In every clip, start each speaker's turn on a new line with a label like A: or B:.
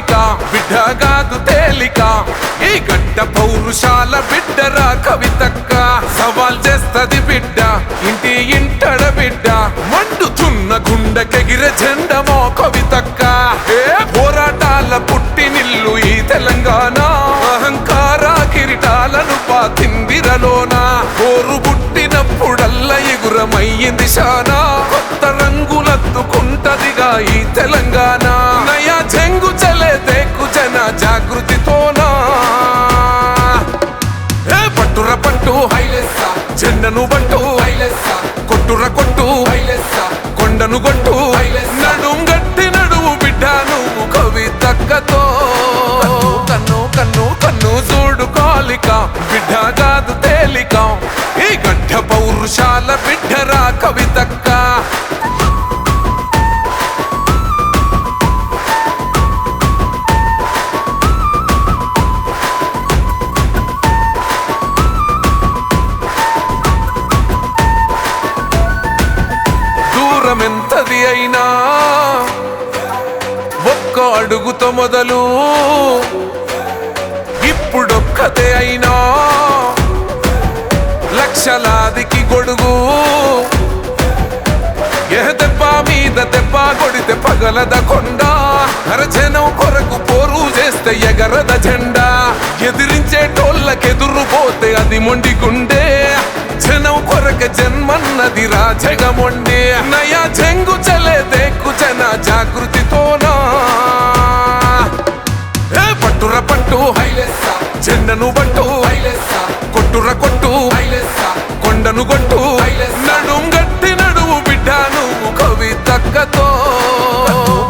A: కాలిక బిడ్డగాదు తేలిక ఈ గడ్డ పౌరుషాల బిడ్డరా కవితక్క సవాల్ చేస్తది బిడ్డ ఇంటి ఇంటడ బిడ్డ మండుతున్న గుండెకెగిరే జెండమో కవితక్క ఏ పోరాటాల పుట్టినిల్లు ఈ తెలంగాణ అహంకార కిరీటాలను పాతిందిరలోన పోరు పుట్టినప్పుడల్ల ఎగురమయ్యింది శానా కొత్త రంగులత్తుకుంటదిగా ఈ తెలంగాణ నయా చెంగు చలే దేకు జన జాగృతితోనా ఏ పట్టుర పట్టు హైలెస్స జెండను బట్టు హైలెస్స కొట్టుర కొట్టు హైలెస్స కొండను కొట్టు నడుం గట్టి నడువు బిడ్డ నువ్వు కవితక్కతో కన్ను కన్ను కన్ను చూడు కాలిక బిడ్డ కాదు తేలిక ఈ గడ్డ పౌరుషాల బిడ్డరా కవితక్క దూరమెంతది అయినా ఒక్క అడుగుతో మొదలు ఇప్పుడొక్కతే అయినా లక్షలాదికి గొడుగు ఏ దెబ్బ మీద దెబ్బ కొడితే పగలద కొండ అరజనం కొరకు పోరు చేస్తే ఎగరద జెండా ఎదిరించేటోళ్ళకెదురు పోతే అది మొండి గుండె జనం కొరక జన్మన్నది రాజగమొండే నయా చెంగు చలే దేకు జన జాగృతితోనా ఏ పట్టుర పట్టు హైలెస్స జెండను బట్టు హైలెస్స కొట్టుర కొట్టు హైలెస్స కొండను కొట్టు నడుం గట్టి నడువు బిడ్డ నువ్వు కవితక్కతో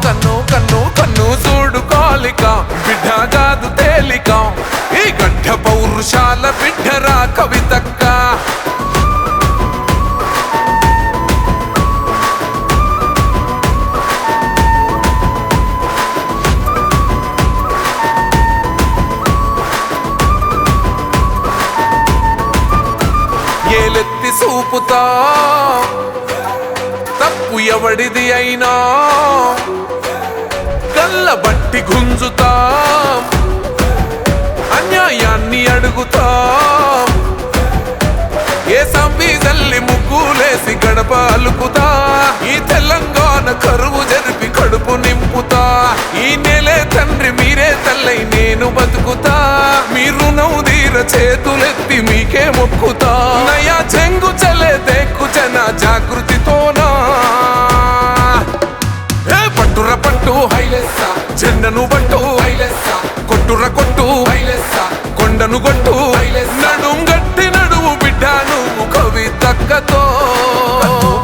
A: కన్ను కన్ను కన్ను చూడు కాలిక బిడ్డ కాదు తేలిక ఈ గడ్డ పౌరుషాల బిడ్డరా కవితక్క ఏలెత్తి చూపుతా తప్పు ఎవడిది అయినా కళ్ళ బట్టి గుంజుతా అన్యాయాన్ని అడుగుతా ఏ సంబీజల్లి ముగ్గులేసి గడప అలుకుతా ఈ తెలంగాణ కరువు జరిపి కడుపు నింపుతా ఈ నెలే తండ్రి మీరే తల్లై నేను బతుకుతా మీ రుణం తీర చేతులెత్తి మీకే మొక్కుతా నయా చెంగు చలే దేకు జన జాగృతితోనా ఏ పట్టుర పట్టు హైలెస్స జెండను బట్టు హైలెస్స కొట్టుర కొట్టు హైలెస్స కొండను కొట్టు నడుం గట్టి నడువు బిడ్డ నువ్వు కవితక్కతో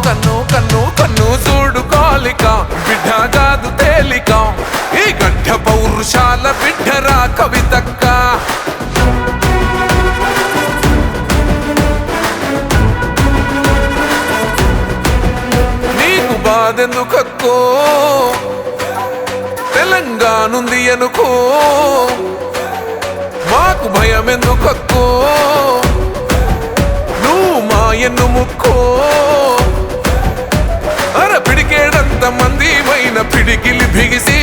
A: కన్ను కన్ను కన్ను చూడు కాలిక బిడ్డ కాదు తేలిక ఈ గడ్డ పౌరుషాల బిడ్డరా కవితక్క నీకు బాధెందుకక్కో తెలంగాణుంది అనుకో మాకు భయం ఎందుకక్కో నువ్వు మా ఎన్ను ముక్కో అర పిడికేడంత మంది మైన పిడికిలి బిగిసి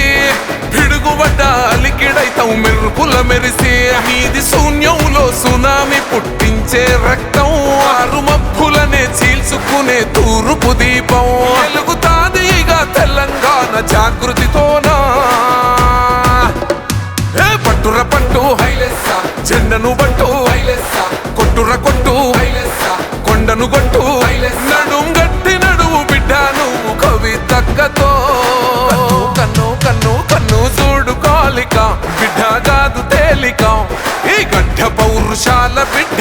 A: పిడుగుబడ్డ అలికిడైతావు మెరుపుల మెరిసి నీది శూన్యంలో సునామి పుట్టించే రక్తం ఆరు మబ్బులనే చీల్చుకునే తూర్పు దీపం వెలుగుతాదిగా తెలంగాణ జాగృతితోనా ఏ పట్టుర పట్టు హైలెస్స జెండను బట్టు హైలెస్స కొట్టుర కొట్టు హైలెస్స కొండను కొట్టు నడుం గట్టి నడువు బిడ్డ నువ్వు కవితక్కతో కన్ను కన్ను కన్ను చూడు కాలిక బిడ్డ కాదు తేలిక ఈ గడ్డ పౌరుషాల బిడ్డ